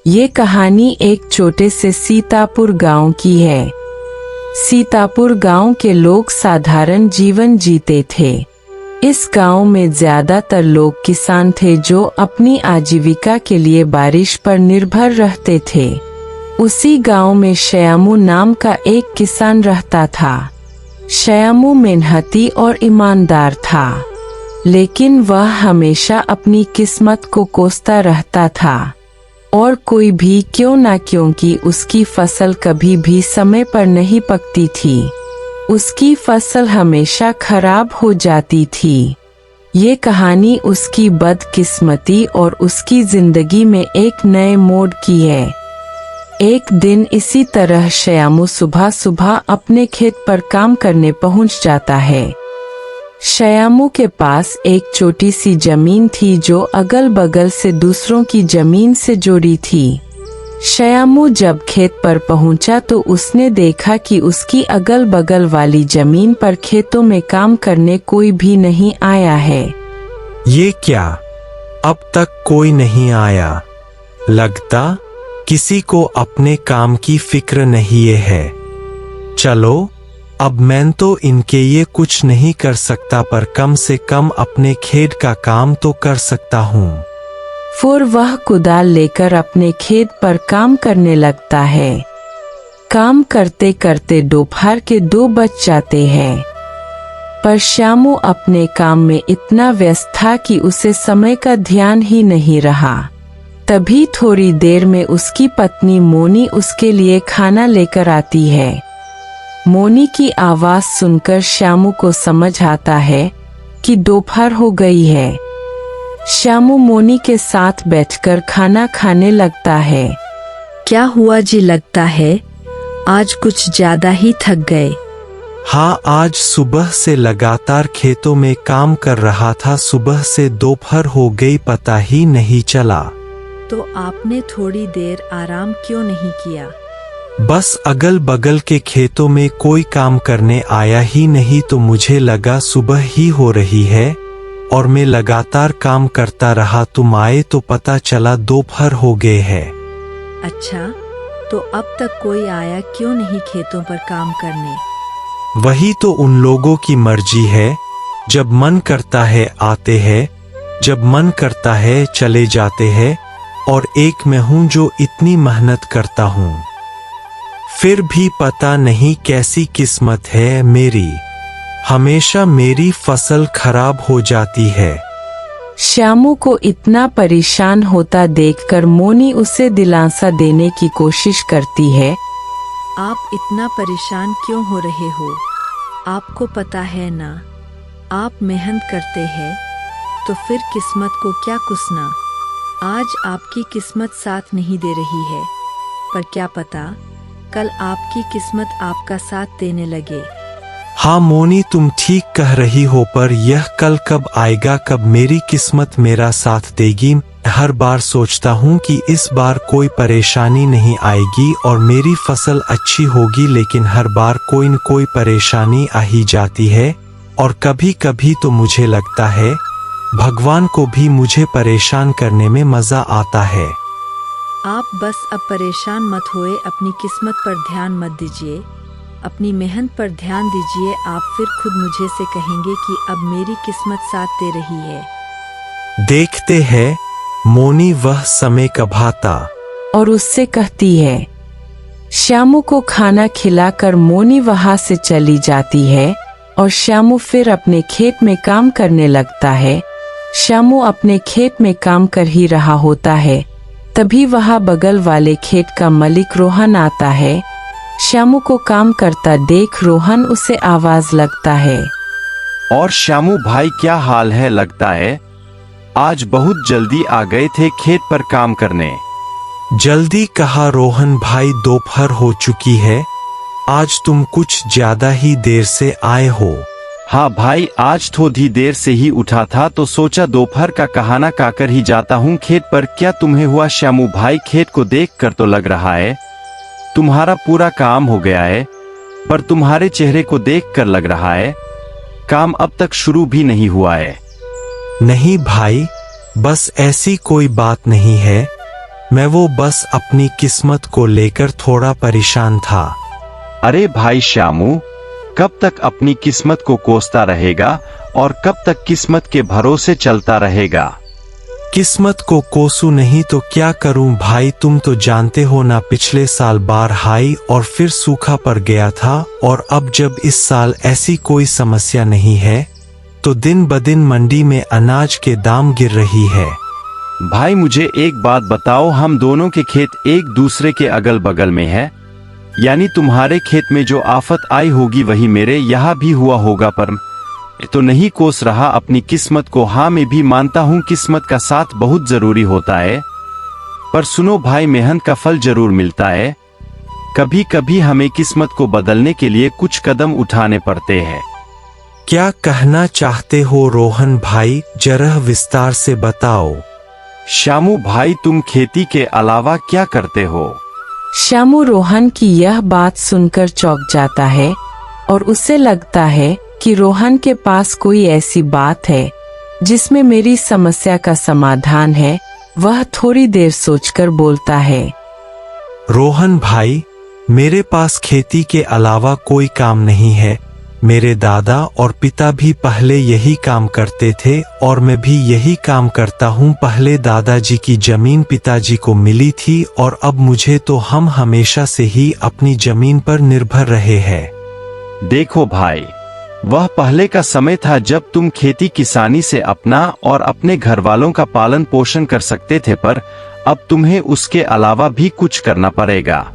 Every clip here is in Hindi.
ये कहानी एक छोटे से सीतापुर गांव की है। सीतापुर गांव के लोग साधारण जीवन जीते थे। इस गांव में ज्यादातर लोग किसान थे जो अपनी आजीविका के लिए बारिश पर निर्भर रहते थे। उसी गांव में श्यामू नाम का एक किसान रहता था। श्यामू मेहनती और ईमानदार था, लेकिन वह हमेशा अपनी किस्मत को कोसता रहता था। और कोई भी क्यों ना, क्योंकि उसकी फसल कभी भी समय पर नहीं पकती थी। उसकी फसल हमेशा खराब हो जाती थी। ये कहानी उसकी बदकिस्मती और उसकी जिंदगी में एक नए मोड़ की है। एक दिन इसी तरह श्यामू सुबह सुबह अपने खेत पर काम करने पहुंच जाता है। श्यामू के पास एक छोटी सी जमीन थी जो अगल बगल से दूसरों की जमीन से जुड़ी थी। श्यामू जब खेत पर पहुंचा तो उसने देखा कि उसकी अगल बगल वाली जमीन पर खेतों में काम करने कोई भी नहीं आया है। ये क्या, अब तक कोई नहीं आया? लगता किसी को अपने काम की फिक्र नहीं है। चलो, अब मैं तो इनके ये कुछ नहीं कर सकता, पर कम से कम अपने खेत का काम तो कर सकता हूँ। फिर वह कुदाल लेकर अपने खेत पर काम करने लगता है। काम करते करते दोपहर के 2 बज जाते हैं, पर श्यामू अपने काम में इतना व्यस्त था कि उसे समय का ध्यान ही नहीं रहा। तभी थोड़ी देर में उसकी पत्नी मोनी उसके लिए खाना लेकर आती है। मोनी की आवाज सुनकर श्यामू को समझ आता है कि दोपहर हो गई है। श्यामू मोनी के साथ बैठकर खाना खाने लगता है। क्या हुआ जी, लगता है आज कुछ ज्यादा ही थक गए। हाँ, आज सुबह से लगातार खेतों में काम कर रहा था। सुबह से दोपहर हो गई, पता ही नहीं चला। तो आपने थोड़ी देर आराम क्यों नहीं किया? बस अगल बगल के खेतों में कोई काम करने आया ही नहीं, तो मुझे लगा सुबह ही हो रही है और मैं लगातार काम करता रहा। तुम आए तो पता चला दोपहर हो गए है। अच्छा, तो अब तक कोई आया क्यों नहीं खेतों पर काम करने? वही तो उन लोगों की मर्जी है। जब मन करता है आते हैं, जब मन करता है चले जाते हैं। और एक मैं हूँ जो इतनी मेहनत करता हूँ, फिर भी पता नहीं कैसी किस्मत है मेरी। हमेशा मेरी फसल खराब हो जाती है। श्यामू को इतना परेशान होता देखकर मोनी उसे दिलासा देने की कोशिश करती है। आप इतना परेशान क्यों हो रहे हो? आपको पता है ना, आप मेहनत करते हैं तो फिर किस्मत को क्या कुसना। आज आपकी किस्मत साथ नहीं दे रही है, पर क्या पता कल आपकी किस्मत आपका साथ देने लगे। हाँ मोनी, तुम ठीक कह रही हो, पर यह कल कब आएगा, कब मेरी किस्मत मेरा साथ देगी। हर बार सोचता हूँ कि इस बार कोई परेशानी नहीं आएगी और मेरी फसल अच्छी होगी, लेकिन हर बार कोई न कोई परेशानी आ ही जाती है। और कभी कभी तो मुझे लगता है भगवान को भी मुझे परेशान करने में मजा आता है। आप बस अब परेशान मत होए, अपनी किस्मत पर ध्यान मत दीजिए, अपनी मेहनत पर ध्यान दीजिए। आप फिर खुद मुझे से कहेंगे कि अब मेरी किस्मत साथ दे रही है। देखते हैं, मोनी वह समय कब आता। और उससे कहती है। श्यामू को खाना खिलाकर मोनी वहां से चली जाती है और श्यामू फिर अपने खेत में काम करने लगता है। श्यामू अपने खेत में काम कर ही रहा होता है, तभी वहां बगल वाले खेत का मालिक रोहन आता है। श्यामू को काम करता देख रोहन उसे आवाज लगता है। और श्यामू भाई, क्या हाल है? लगता है आज बहुत जल्दी आ गए थे खेत पर काम करने। जल्दी कहा रोहन भाई, दोपहर हो चुकी है। आज तुम कुछ ज्यादा ही देर से आए हो। हाँ भाई, आज थोड़ी देर से ही उठा था तो सोचा दोपहर का कहाना काकर ही जाता हूँ खेत पर। क्या तुम्हें हुआ श्यामू भाई? खेत को देखकर तो लग रहा है तुम्हारा पूरा काम हो गया है, पर तुम्हारे चेहरे को देखकर लग रहा है काम अब तक शुरू भी नहीं हुआ है। नहीं भाई, बस ऐसी कोई बात नहीं है। मैं वो बस अपनी किस्मत को लेकर थोड़ा परेशान था। अरे भाई श्यामू, कब तक अपनी किस्मत को कोसता रहेगा और कब तक किस्मत के भरोसे चलता रहेगा? किस्मत को कोसू नहीं तो क्या करूं भाई, तुम तो जानते हो ना, पिछले साल बाढ़ आई और फिर सूखा पड़ गया था, और अब जब इस साल ऐसी कोई समस्या नहीं है तो दिन ब दिन मंडी में अनाज के दाम गिर रही है। भाई मुझे एक बात बताओ, हम दोनों के खेत एक दूसरे के अगल बगल में है, यानी तुम्हारे खेत में जो आफत आई होगी वही मेरे यहाँ भी हुआ होगा, पर तो नहीं कोस रहा अपनी किस्मत को। हाँ, मैं भी मानता हूँ किस्मत का साथ बहुत जरूरी होता है, पर सुनो भाई, मेहनत का फल जरूर मिलता है। कभी कभी हमें किस्मत को बदलने के लिए कुछ कदम उठाने पड़ते हैं। क्या कहना चाहते हो रोहन भाई, जरा विस्तार से बताओ। श्यामू भाई, तुम खेती के अलावा क्या करते हो? श्यामू रोहन की यह बात सुनकर चौंक जाता है और उसे लगता है कि रोहन के पास कोई ऐसी बात है जिसमें मेरी समस्या का समाधान है। वह थोड़ी देर सोचकर बोलता है, रोहन भाई, मेरे पास खेती के अलावा कोई काम नहीं है। मेरे दादा और पिता भी पहले यही काम करते थे और मैं भी यही काम करता हूँ। पहले दादाजी की जमीन पिताजी को मिली थी और अब मुझे, तो हम हमेशा से ही अपनी जमीन पर निर्भर रहे हैं। देखो भाई, वह पहले का समय था जब तुम खेती किसानी से अपना और अपने घर वालों का पालन पोषण कर सकते थे, पर अब तुम्हें उसके अलावा भी कुछ करना पड़ेगा।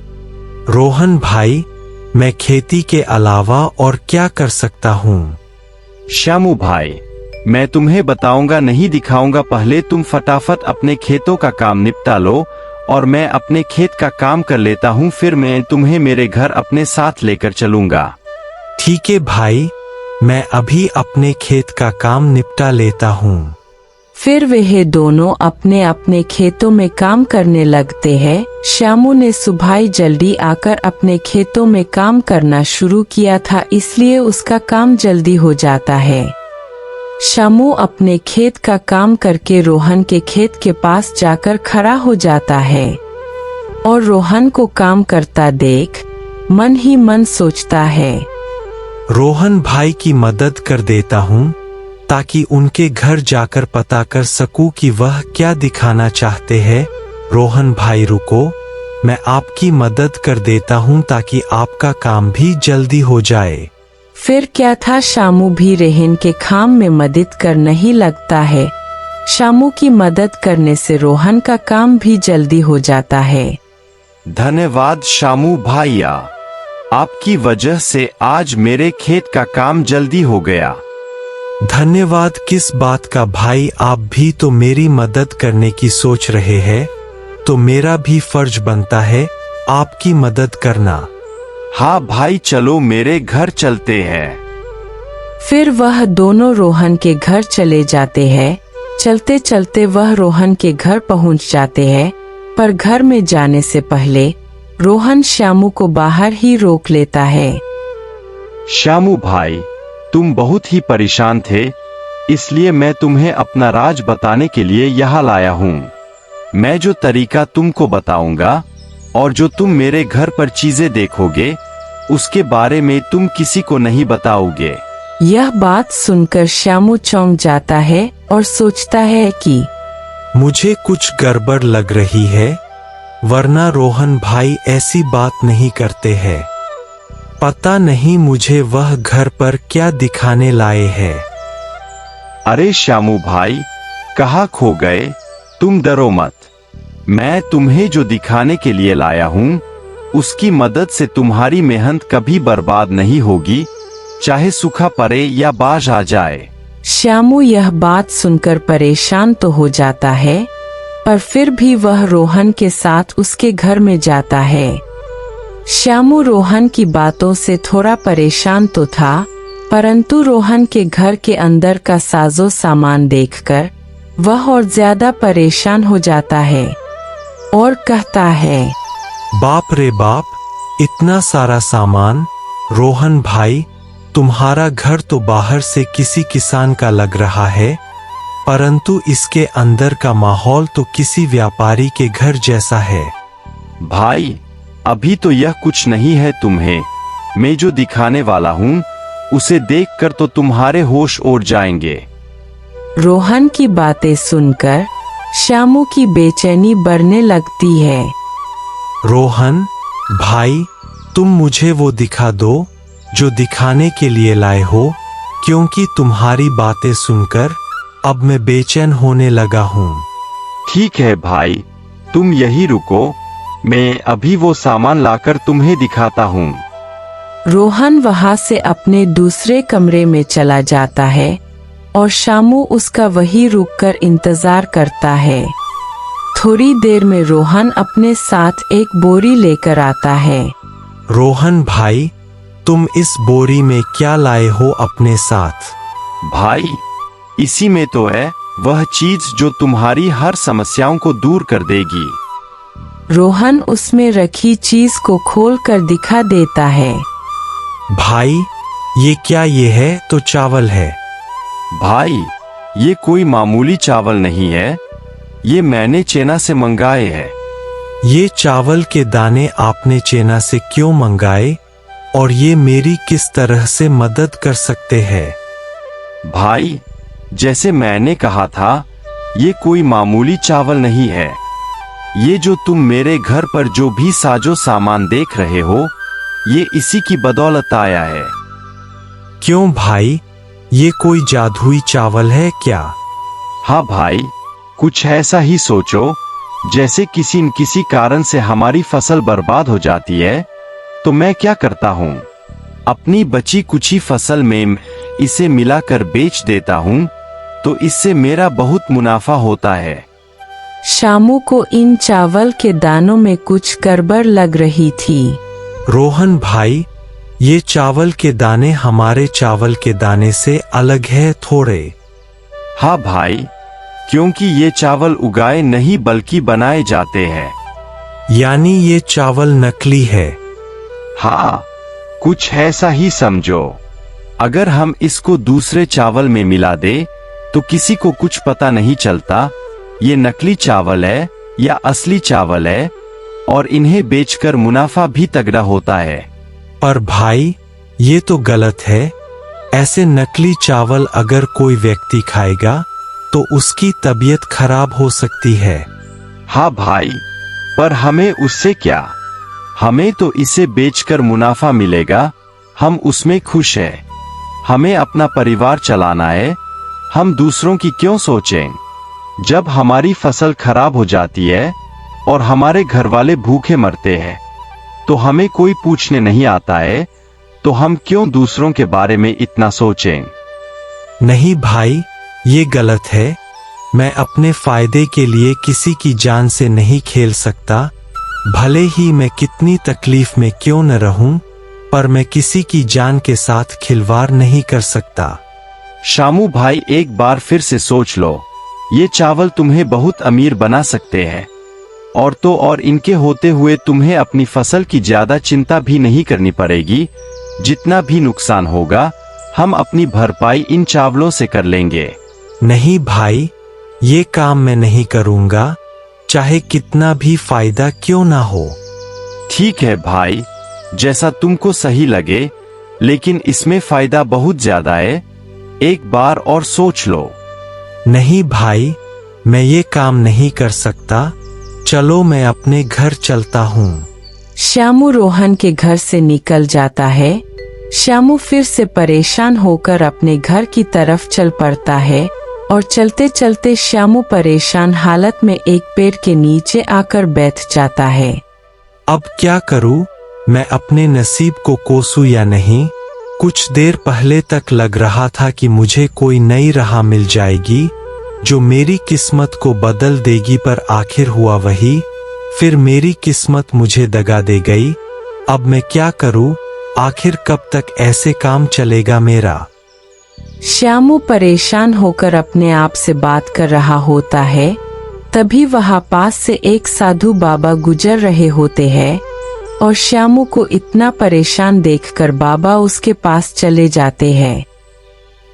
रोहन भाई, मैं खेती के अलावा और क्या कर सकता हूँ? श्यामू भाई, मैं तुम्हें बताऊंगा नहीं दिखाऊंगा, पहले तुम फटाफट अपने खेतों का काम निपटा लो और मैं अपने खेत का काम कर लेता हूँ, फिर मैं तुम्हें मेरे घर अपने साथ लेकर चलूंगा। ठीक है भाई, मैं अभी अपने खेत का काम निपटा लेता हूँ। फिर वह दोनों अपने अपने खेतों में काम करने लगते हैं। श्यामू ने सुबह जल्दी आकर अपने खेतों में काम करना शुरू किया था, इसलिए उसका काम जल्दी हो जाता है। श्यामू अपने खेत का काम करके रोहन के खेत के पास जाकर खड़ा हो जाता है और रोहन को काम करता देख मन ही मन सोचता है, रोहन भाई की मदद कर देता हूँ ताकि उनके घर जाकर पता कर सकूं कि वह क्या दिखाना चाहते हैं। रोहन भाई रुको, मैं आपकी मदद कर देता हूँ ताकि आपका काम भी जल्दी हो जाए। फिर क्या था, श्यामू भी रोहन के काम में मदद करने ही लगता है। श्यामू की मदद करने से रोहन का काम भी जल्दी हो जाता है। धन्यवाद श्यामू भाइया, आपकी वजह से आज मेरे खेत का काम जल्दी हो गया। धन्यवाद किस बात का भाई, आप भी तो मेरी मदद करने की सोच रहे हैं, तो मेरा भी फर्ज बनता है आपकी मदद करना। हाँ भाई, चलो मेरे घर चलते हैं। फिर वह दोनों रोहन के घर चले जाते हैं। चलते चलते वह रोहन के घर पहुंच जाते हैं, पर घर में जाने से पहले रोहन श्यामू को बाहर ही रोक लेता है। श्यामू भाई, तुम बहुत ही परेशान थे, इसलिए मैं तुम्हें अपना राज बताने के लिए यहाँ लाया हूँ। मैं जो तरीका तुमको बताऊंगा और जो तुम मेरे घर पर चीजें देखोगे, उसके बारे में तुम किसी को नहीं बताओगे। यह बात सुनकर श्यामू चौंक जाता है और सोचता है कि मुझे कुछ गड़बड़ लग रही है, वरना रोहन भाई ऐसी बात नहीं करते हैं। पता नहीं मुझे वह घर पर क्या दिखाने लाए हैं। अरे श्यामू भाई, कहाँ खो गए? तुम डरो मत, मैं तुम्हें जो दिखाने के लिए लाया हूँ उसकी मदद से तुम्हारी मेहनत कभी बर्बाद नहीं होगी, चाहे सूखा पड़े या बाढ़ आ जाए। श्यामू यह बात सुनकर परेशान तो हो जाता है, पर फिर भी वह रोहन के साथ उसके घर में जाता है। श्यामू रोहन की बातों से थोड़ा परेशान तो था, परंतु रोहन के घर के अंदर का साजो सामान देखकर वह और ज्यादा परेशान हो जाता है और कहता है, बाप रे बाप, इतना सारा सामान। रोहन भाई, तुम्हारा घर तो बाहर से किसी किसान का लग रहा है, परंतु इसके अंदर का माहौल तो किसी व्यापारी के घर जैसा है। भाई, अभी तो यह कुछ नहीं है तुम्हें। मैं जो दिखाने वाला हूँ उसे देखकर तो तुम्हारे होश उड़ जाएंगे। रोहन की बातें सुनकर श्यामू की बेचैनी बढ़ने लगती है। रोहन भाई, तुम मुझे वो दिखा दो जो दिखाने के लिए लाए हो, क्योंकि तुम्हारी बातें सुनकर अब मैं बेचैन होने लगा हूँ। ठीक है भाई, तुम यही रुको, मैं अभी वो सामान लाकर तुम्हें दिखाता हूँ। रोहन वहां से अपने दूसरे कमरे में चला जाता है और श्यामू उसका वही रुककर इंतजार करता है। थोड़ी देर में रोहन अपने साथ एक बोरी लेकर आता है। रोहन भाई, तुम इस बोरी में क्या लाए हो अपने साथ? भाई, इसी में तो है वह चीज जो तुम्हारी हर समस्याओं को दूर कर देगी। रोहन उसमें रखी चीज को खोलकर दिखा देता है। भाई, ये क्या? ये है तो चावल है। भाई, ये कोई मामूली चावल नहीं है, ये मैंने चेना से मंगाए हैं। ये चावल के दाने आपने चेना से क्यों मंगाए और ये मेरी किस तरह से मदद कर सकते हैं? भाई, जैसे मैंने कहा था, ये कोई मामूली चावल नहीं है। ये जो तुम मेरे घर पर जो भी साजो सामान देख रहे हो, ये इसी की बदौलत आया है। क्यों भाई, ये कोई जादुई चावल है क्या? हाँ भाई, कुछ ऐसा ही सोचो, जैसे किसी न किसी कारण से हमारी फसल बर्बाद हो जाती है, तो मैं क्या करता हूँ, अपनी बची कुची फसल में इसे मिलाकर बेच देता हूँ, तो इससे मेरा बहुत मुनाफा होता है। श्यामू को इन चावल के दानों में कुछ गड़बड़ लग रही थी। रोहन भाई, ये चावल के दाने हमारे चावल के दाने से अलग है थोड़े। हाँ भाई, क्योंकि ये चावल उगाए नहीं बल्कि बनाए जाते हैं। यानी ये चावल नकली है? हाँ, कुछ ऐसा ही समझो। अगर हम इसको दूसरे चावल में मिला दे तो किसी को कुछ पता नहीं चलता ये नकली चावल है या असली चावल है, और इन्हें बेचकर मुनाफा भी तगड़ा होता है। पर भाई, ये तो गलत है। ऐसे नकली चावल अगर कोई व्यक्ति खाएगा तो उसकी तबीयत खराब हो सकती है। हाँ भाई, पर हमें उससे क्या, हमें तो इसे बेचकर मुनाफा मिलेगा, हम उसमें खुश हैं। हमें अपना परिवार चलाना है, हम दूसरों की क्यों सोचें। जब हमारी फसल खराब हो जाती है और हमारे घर वाले भूखे मरते हैं, तो हमें कोई पूछने नहीं आता है, तो हम क्यों दूसरों के बारे में इतना सोचें। नहीं भाई, ये गलत है। मैं अपने फायदे के लिए किसी की जान से नहीं खेल सकता, भले ही मैं कितनी तकलीफ में क्यों न रहूं, पर मैं किसी की जान के साथ खिलवाड़ नहीं कर सकता। श्यामू भाई, एक बार फिर से सोच लो, ये चावल तुम्हें बहुत अमीर बना सकते हैं, और तो और इनके होते हुए तुम्हें अपनी फसल की ज्यादा चिंता भी नहीं करनी पड़ेगी। जितना भी नुकसान होगा, हम अपनी भरपाई इन चावलों से कर लेंगे। नहीं भाई, ये काम मैं नहीं करूंगा, चाहे कितना भी फायदा क्यों ना हो। ठीक है भाई, जैसा तुमको सही लगे, लेकिन इसमें फायदा बहुत ज्यादा है, एक बार और सोच लो। नहीं भाई, मैं ये काम नहीं कर सकता, चलो मैं अपने घर चलता हूँ। श्यामू रोहन के घर से निकल जाता है। श्यामू फिर से परेशान होकर अपने घर की तरफ चल पड़ता है और चलते चलते श्यामू परेशान हालत में एक पेड़ के नीचे आकर बैठ जाता है। अब क्या करूँ, मैं अपने नसीब को कोसूं या नहीं। कुछ देर पहले तक लग रहा था कि मुझे कोई नई राह मिल जाएगी जो मेरी किस्मत को बदल देगी, पर आखिर हुआ वही। फिर मेरी किस्मत मुझे दगा दे गई। अब मैं क्या करूं, आखिर कब तक ऐसे काम चलेगा मेरा। श्यामू परेशान होकर अपने आप से बात कर रहा होता है। तभी वहां पास से एक साधु बाबा गुजर रहे होते हैं और श्यामू को इतना परेशान देखकर बाबा उसके पास चले जाते हैं।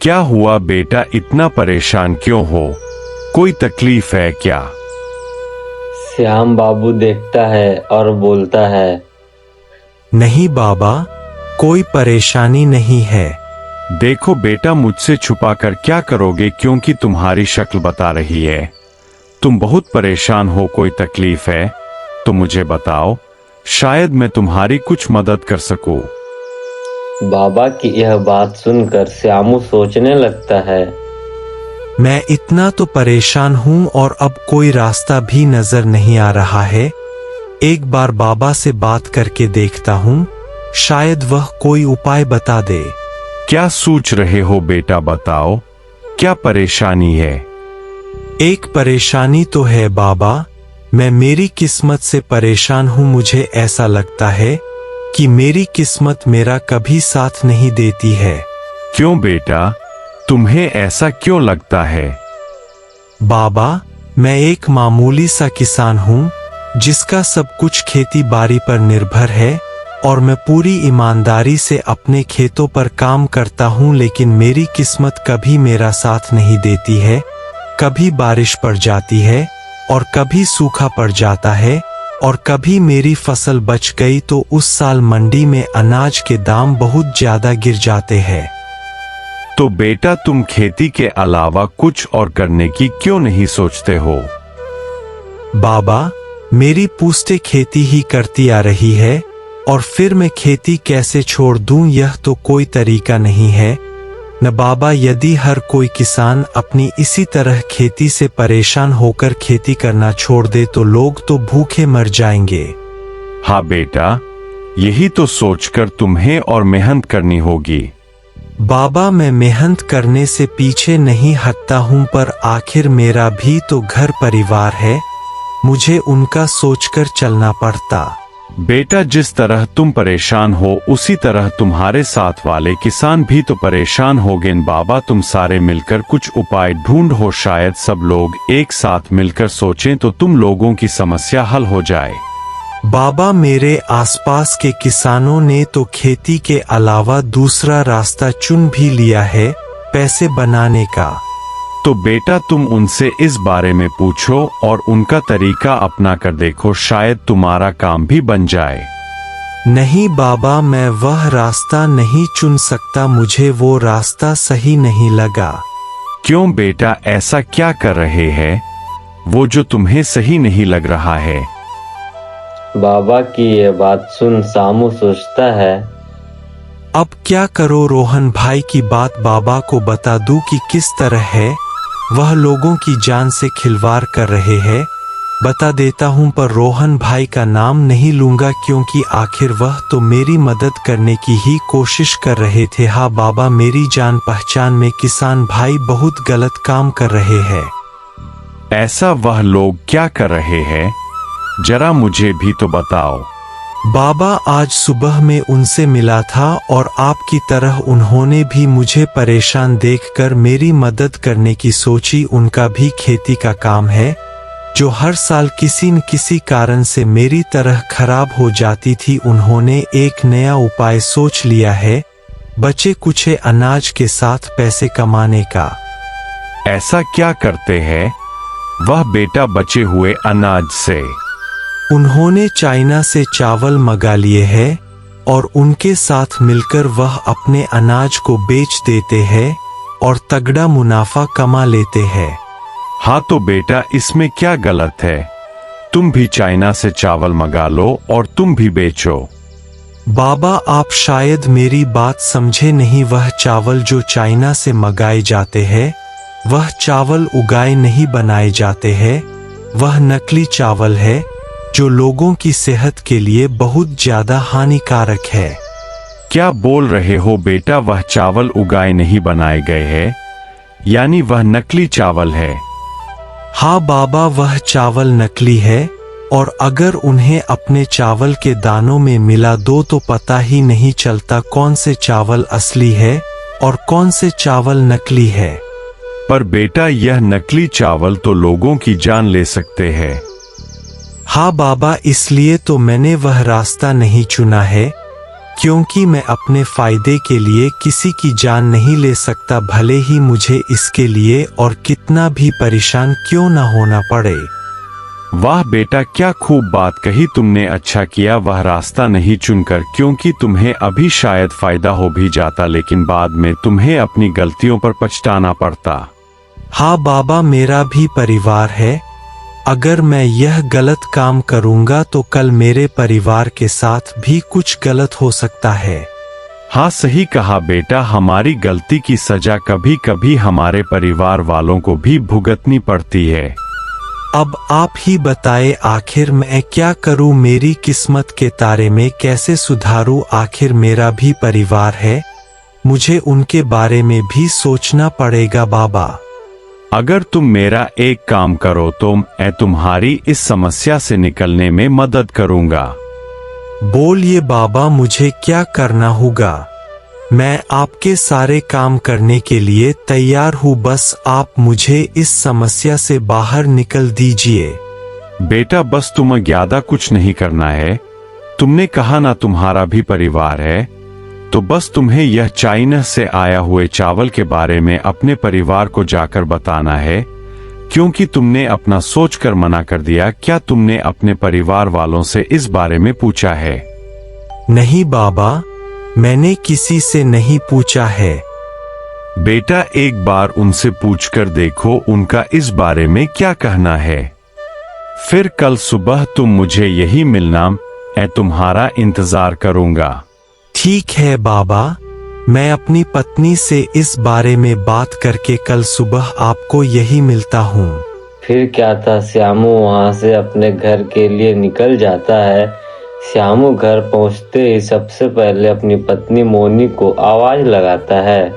क्या हुआ बेटा, इतना परेशान क्यों हो? कोई तकलीफ है क्या? श्याम बाबू देखता है और बोलता है, नहीं बाबा, कोई परेशानी नहीं है। देखो बेटा, मुझसे छुपाकर क्या करोगे, क्योंकि तुम्हारी शक्ल बता रही है तुम बहुत परेशान हो। कोई तकलीफ है तो मुझे बताओ, शायद मैं तुम्हारी कुछ मदद कर सकूं। बाबा की यह बात सुनकर श्यामू सोचने लगता है, मैं इतना तो परेशान हूं और अब कोई रास्ता भी नजर नहीं आ रहा है। एक बार बाबा से बात करके देखता हूं, शायद वह कोई उपाय बता दे। क्या सोच रहे हो बेटा, बताओ क्या परेशानी है? एक परेशानी तो है बाबा, मैं मेरी किस्मत से परेशान हूं। मुझे ऐसा लगता है कि मेरी किस्मत मेरा कभी साथ नहीं देती है। क्यों बेटा, तुम्हें ऐसा क्यों लगता है? बाबा, मैं एक मामूली सा किसान हूं जिसका सब कुछ खेती बाड़ी पर निर्भर है और मैं पूरी ईमानदारी से अपने खेतों पर काम करता हूं, लेकिन मेरी किस्मत कभी मेरा साथ नहीं देती है। कभी बारिश पड़ जाती है और कभी सूखा पड़ जाता है और कभी मेरी फसल बच गई तो उस साल मंडी में अनाज के दाम बहुत ज्यादा गिर जाते हैं। तो बेटा, तुम खेती के अलावा कुछ और करने की क्यों नहीं सोचते हो? बाबा, मेरी पूछते खेती ही करती आ रही है और फिर मैं खेती कैसे छोड़ दूं, यह तो कोई तरीका नहीं है न बाबा। यदि हर कोई किसान अपनी इसी तरह खेती से परेशान होकर खेती करना छोड़ दे तो लोग तो भूखे मर जाएंगे। हाँ बेटा, यही तो सोचकर तुम्हें और मेहनत करनी होगी। बाबा, मैं मेहनत करने से पीछे नहीं हटता हूं, पर आखिर मेरा भी तो घर परिवार है, मुझे उनका सोचकर चलना पड़ता। बेटा, जिस तरह तुम परेशान हो उसी तरह तुम्हारे साथ वाले किसान भी तो परेशान होंगे। बाबा, तुम सारे मिलकर कुछ उपाय ढूंढो, शायद सब लोग एक साथ मिलकर सोचें तो तुम लोगों की समस्या हल हो जाए। बाबा, मेरे आसपास के किसानों ने तो खेती के अलावा दूसरा रास्ता चुन भी लिया है, पैसे बनाने का। तो बेटा, तुम उनसे इस बारे में पूछो और उनका तरीका अपना कर देखो, शायद तुम्हारा काम भी बन जाए। नहीं बाबा, मैं वह रास्ता नहीं चुन सकता, मुझे वो रास्ता सही नहीं लगा। क्यों बेटा, ऐसा क्या कर रहे हैं वो जो तुम्हें सही नहीं लग रहा है? बाबा की यह बात सुन श्यामू सोचता है, अब क्या करो, रोहन भाई की बात बाबा को बता दूं कि किस तरह है, वह लोगों की जान से खिलवाड़ कर रहे हैं। बता देता हूं, पर रोहन भाई का नाम नहीं लूंगा क्योंकि आखिर वह तो मेरी मदद करने की ही कोशिश कर रहे थे। हाँ बाबा, मेरी जान पहचान में किसान भाई बहुत गलत काम कर रहे हैं। ऐसा वह लोग क्या कर रहे हैं, जरा मुझे भी तो बताओ। बाबा, आज सुबह में उनसे मिला था और आपकी तरह उन्होंने भी मुझे परेशान देखकर मेरी मदद करने की सोची। उनका भी खेती का काम है जो हर साल किसी न किसी कारण से मेरी तरह खराब हो जाती थी। उन्होंने एक नया उपाय सोच लिया है, बचे कुचे अनाज के साथ पैसे कमाने का। ऐसा क्या करते हैं वह बेटा बचे हुए अनाज से? उन्होंने चाइना से चावल मंगा लिए हैं और उनके साथ मिलकर वह अपने अनाज को बेच देते हैं और तगड़ा मुनाफा कमा लेते हैं। हाँ तो बेटा, इसमें क्या गलत है? तुम भी चाइना से चावल मंगा लो और तुम भी बेचो। बाबा, आप शायद मेरी बात समझे नहीं। वह चावल जो चाइना से मंगाए जाते हैं वह चावल उगाए नहीं बनाए जाते हैं, वह नकली चावल है जो लोगों की सेहत के लिए बहुत ज्यादा हानिकारक है। क्या बोल रहे हो बेटा, वह चावल उगाए नहीं बनाए गए हैं, यानी वह नकली चावल है? हाँ बाबा, वह चावल नकली है और अगर उन्हें अपने चावल के दानों में मिला दो तो पता ही नहीं चलता कौन से चावल असली है और कौन से चावल नकली है। पर बेटा, यह नकली चावल तो लोगों की जान ले सकते हैं। हाँ बाबा, इसलिए तो मैंने वह रास्ता नहीं चुना है क्योंकि मैं अपने फायदे के लिए किसी की जान नहीं ले सकता, भले ही मुझे इसके लिए और कितना भी परेशान क्यों न होना पड़े। वाह बेटा, क्या खूब बात कही तुमने। अच्छा किया वह रास्ता नहीं चुनकर, क्योंकि तुम्हें अभी शायद फायदा हो भी जाता, लेकिन बाद में तुम्हें अपनी गलतियों पर पछताना पड़ता। हाँ बाबा, मेरा भी परिवार है। अगर मैं यह गलत काम करूंगा तो कल मेरे परिवार के साथ भी कुछ गलत हो सकता है। हाँ सही कहा बेटा, हमारी गलती की सजा कभी कभी हमारे परिवार वालों को भी भुगतनी पड़ती है। अब आप ही बताए, आखिर मैं क्या करूं? मेरी किस्मत के तारे में कैसे सुधारूं? आखिर मेरा भी परिवार है, मुझे उनके बारे में भी सोचना पड़ेगा बाबा। अगर तुम मेरा एक काम करो तो मैं तुम्हारी इस समस्या से निकलने में मदद करूंगा। बोलिए बाबा, मुझे क्या करना होगा? मैं आपके सारे काम करने के लिए तैयार हूँ, बस आप मुझे इस समस्या से बाहर निकल दीजिए। बेटा बस तुम्हें ज्यादा कुछ नहीं करना है। तुमने कहा ना तुम्हारा भी परिवार है, तो बस तुम्हें यह चाइना से आया हुए चावल के बारे में अपने परिवार को जाकर बताना है, क्योंकि तुमने अपना सोचकर मना कर दिया। क्या तुमने अपने परिवार वालों से इस बारे में पूछा है? नहीं बाबा, मैंने किसी से नहीं पूछा है। बेटा एक बार उनसे पूछकर देखो उनका इस बारे में क्या कहना है। फिर कल सुबह तुम मुझे यही मिलना, मैं तुम्हारा इंतजार करूंगा। ठीक है बाबा, मैं अपनी पत्नी से इस बारे में बात करके कल सुबह आपको यही मिलता हूँ। फिर क्या था, श्यामू वहां से अपने घर के लिए निकल जाता है। श्यामू घर पहुंचते ही सबसे पहले अपनी पत्नी मोनी को आवाज लगाता है।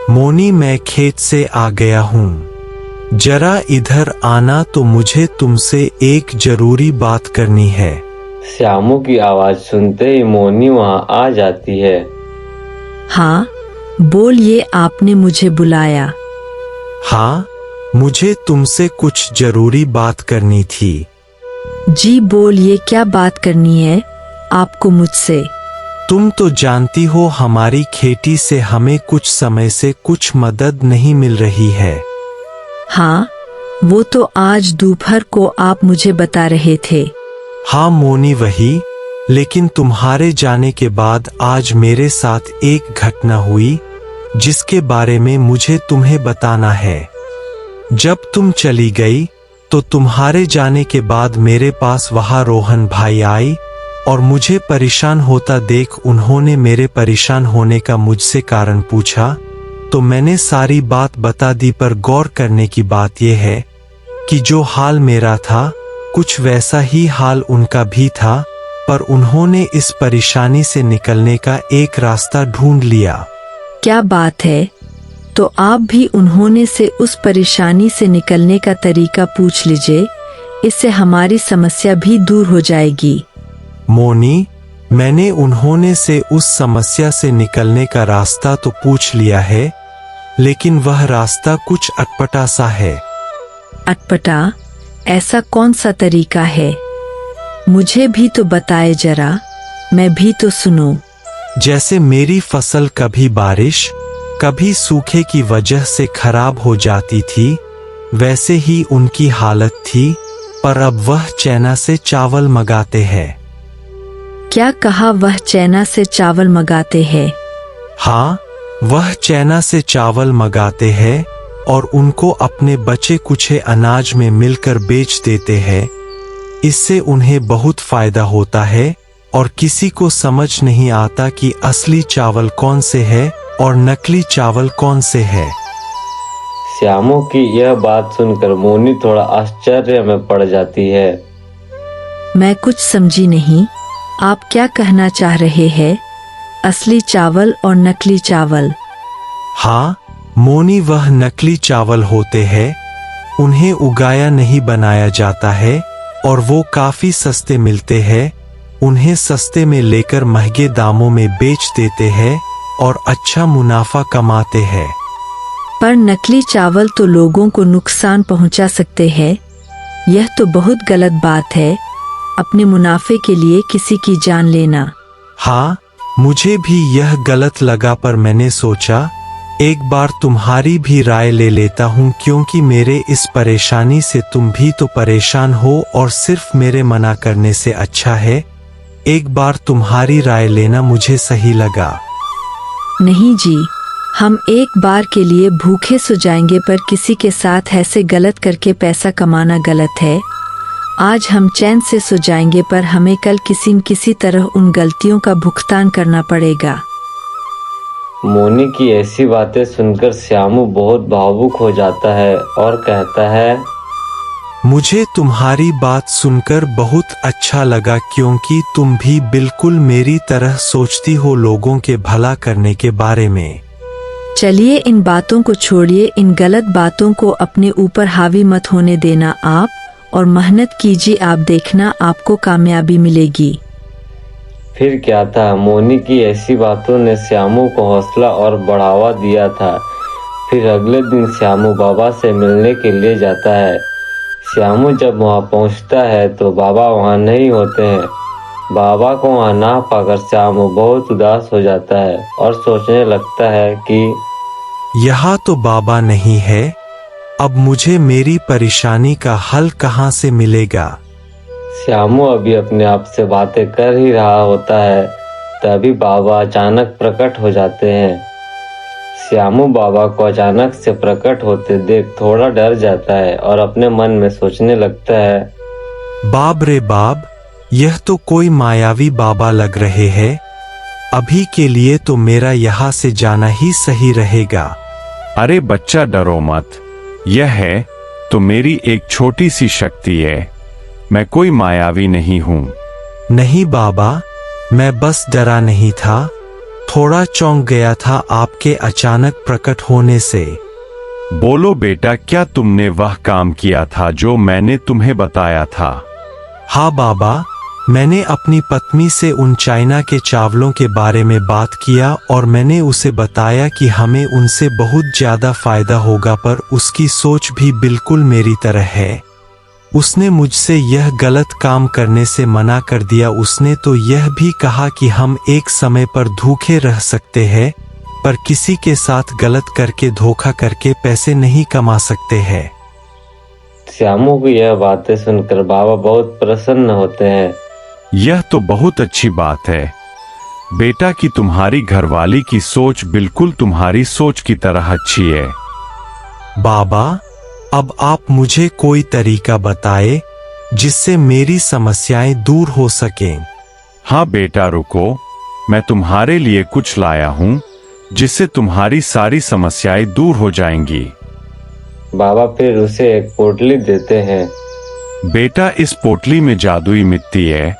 मोनी, मैं खेत से आ गया हूँ, जरा इधर आना, तो मुझे तुमसे एक जरूरी बात करनी है। श्यामू की आवाज सुनते ही मोनी वहां आ जाती है। हाँ बोलिए, आपने मुझे बुलाया। हाँ, मुझे तुमसे कुछ जरूरी बात करनी थी। जी बोलिए, क्या बात करनी है आपको मुझसे? तुम तो जानती हो हमारी खेती से हमें कुछ समय से कुछ मदद नहीं मिल रही है। हाँ, वो तो आज दोपहर को आप मुझे बता रहे थे। हाँ मोनी, वही। लेकिन तुम्हारे जाने के बाद आज मेरे साथ एक घटना हुई जिसके बारे में मुझे तुम्हें बताना है। जब तुम चली गई तो तुम्हारे जाने के बाद मेरे पास वहां रोहन भाई आई और मुझे परेशान होता देख उन्होंने मेरे परेशान होने का मुझसे कारण पूछा, तो मैंने सारी बात बता दी। पर गौर करने की बात यह है कि जो हाल मेरा था कुछ वैसा ही हाल उनका भी था, पर उन्होंने इस परेशानी से निकलने का एक रास्ता ढूंढ लिया। क्या बात है? तो आप भी उन्होंने से उस परेशानी से निकलने का तरीका पूछ लीजिए, इससे हमारी समस्या भी दूर हो जाएगी। मोनी, मैंने उन्होंने से उस समस्या से निकलने का रास्ता तो पूछ लिया है, लेकिन वह रास्ता कुछ अटपटा सा है। अटपटा? ऐसा कौन सा तरीका है? मुझे भी तो बताए जरा, मैं भी तो सुनूं। जैसे मेरी फसल कभी बारिश कभी सूखे की वजह से खराब हो जाती थी, वैसे ही उनकी हालत थी, पर अब वह चाइना से चावल मंगाते हैं। क्या कहा? वह चाइना से चावल मंगाते हैं? हाँ, वह चाइना से चावल मंगाते हैं और उनको अपने बचे कुचे अनाज में मिलकर बेच देते हैं। इससे उन्हें बहुत फायदा होता है और किसी को समझ नहीं आता कि असली चावल कौन से है और नकली चावल कौन से है। श्यामू की यह बात सुनकर मोनी थोड़ा आश्चर्य में पड़ जाती है। मैं कुछ समझी नहीं, आप क्या कहना चाह रहे हैं? असली चावल और नकली चावल? हाँ मोनी, वह नकली चावल होते हैं, उन्हें उगाया नहीं बनाया जाता है और वो काफी सस्ते मिलते हैं। उन्हें सस्ते में लेकर महंगे दामों में बेच देते हैं और अच्छा मुनाफा कमाते हैं। पर नकली चावल तो लोगों को नुकसान पहुंचा सकते हैं। यह तो बहुत गलत बात है, अपने मुनाफे के लिए किसी की जान लेना। हाँ, मुझे भी यह गलत लगा, पर मैंने सोचा एक बार तुम्हारी भी राय ले लेता हूँ, क्योंकि मेरे इस परेशानी से तुम भी तो परेशान हो और सिर्फ मेरे मना करने से अच्छा है एक बार तुम्हारी राय लेना मुझे सही लगा। नहीं जी, हम एक बार के लिए भूखे सो जाएंगे, पर किसी के साथ ऐसे गलत करके पैसा कमाना गलत है। आज हम चैन से सो जाएंगे, पर हमें कल किसी न किसी तरह उन गलतियों का भुगतान करना पड़ेगा। मोनी की ऐसी बातें सुनकर श्यामू बहुत भावुक हो जाता है और कहता है, मुझे तुम्हारी बात सुनकर बहुत अच्छा लगा, क्योंकि तुम भी बिल्कुल मेरी तरह सोचती हो लोगों के भला करने के बारे में। चलिए इन बातों को छोड़िए, इन गलत बातों को अपने ऊपर हावी मत होने देना आप, और मेहनत कीजिए, आप देखना आपको कामयाबी मिलेगी। फिर क्या था, मोनी की ऐसी बातों ने श्यामू को हौसला और बढ़ावा दिया था। फिर अगले दिन श्यामू बाबा से मिलने के लिए जाता है। श्यामू जब वहां पहुंचता है तो बाबा वहां नहीं होते हैं। बाबा को वहां ना पाकर श्यामू बहुत उदास हो जाता है और सोचने लगता है कि यहाँ तो बाबा नहीं है, अब मुझे मेरी परेशानी का हल कहाँ से मिलेगा। श्यामू अभी अपने आप से बातें कर ही रहा होता है, तभी बाबा अचानक प्रकट हो जाते हैं। श्यामू बाबा को अचानक से प्रकट होते देख थोड़ा डर जाता है और अपने मन में सोचने लगता है, बाप रे बाप, यह तो कोई मायावी बाबा लग रहे हैं। अभी के लिए तो मेरा यहाँ से जाना ही सही रहेगा। अरे बच्चा डरो मत, यह है तो मेरी एक छोटी सी शक्ति है, मैं कोई मायावी नहीं हूँ। नहीं बाबा, मैं बस डरा नहीं था, थोड़ा चौंक गया था आपके अचानक प्रकट होने से। बोलो बेटा, क्या तुमने वह काम किया था जो मैंने तुम्हें बताया था? हाँ बाबा, मैंने अपनी पत्नी से उन चाइना के चावलों के बारे में बात किया और मैंने उसे बताया कि हमें उनसे बहुत ज्यादा फायदा होगा, पर उसकी सोच भी बिल्कुल मेरी तरह है। उसने मुझसे यह गलत काम करने से मना कर दिया। उसने तो यह भी कहा कि हम एक समय पर भूखे रह सकते हैं, पर किसी के साथ गलत करके धोखा करके पैसे नहीं कमा सकते हैं। श्यामू की यह बातें सुनकर बाबा बहुत प्रसन्न होते हैं। यह तो बहुत अच्छी बात है बेटा कि तुम्हारी घरवाली की सोच बिल्कुल तुम्हारी सोच की तरह अच्छी है। बाबा, अब आप मुझे कोई तरीका बताए जिससे मेरी समस्याएं दूर हो सकें। हाँ बेटा रुको, मैं तुम्हारे लिए कुछ लाया हूँ जिससे तुम्हारी सारी समस्याएं दूर हो जाएंगी। बाबा फिर उसे एक पोटली देते हैं। बेटा, इस पोटली में जादुई मिट्टी है,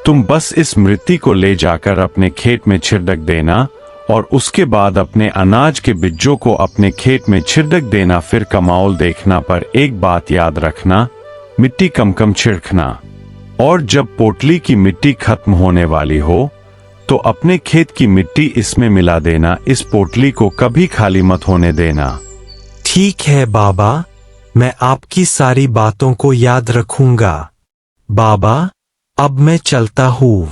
तुम बस इस मिट्टी को ले जाकर अपने खेत में छिड़क देना और उसके बाद अपने अनाज के बीजों को अपने खेत में छिड़क देना। फिर कमाल देखना, पर एक बात याद रखना, मिट्टी कम कम छिड़कना, और जब पोटली की मिट्टी खत्म होने वाली हो तो अपने खेत की मिट्टी इसमें मिला देना। इस पोटली को कभी खाली मत होने देना। ठीक है बाबा, मैं आपकी सारी बातों को याद रखूंगा। बाबा, अब मैं चलता हूँ।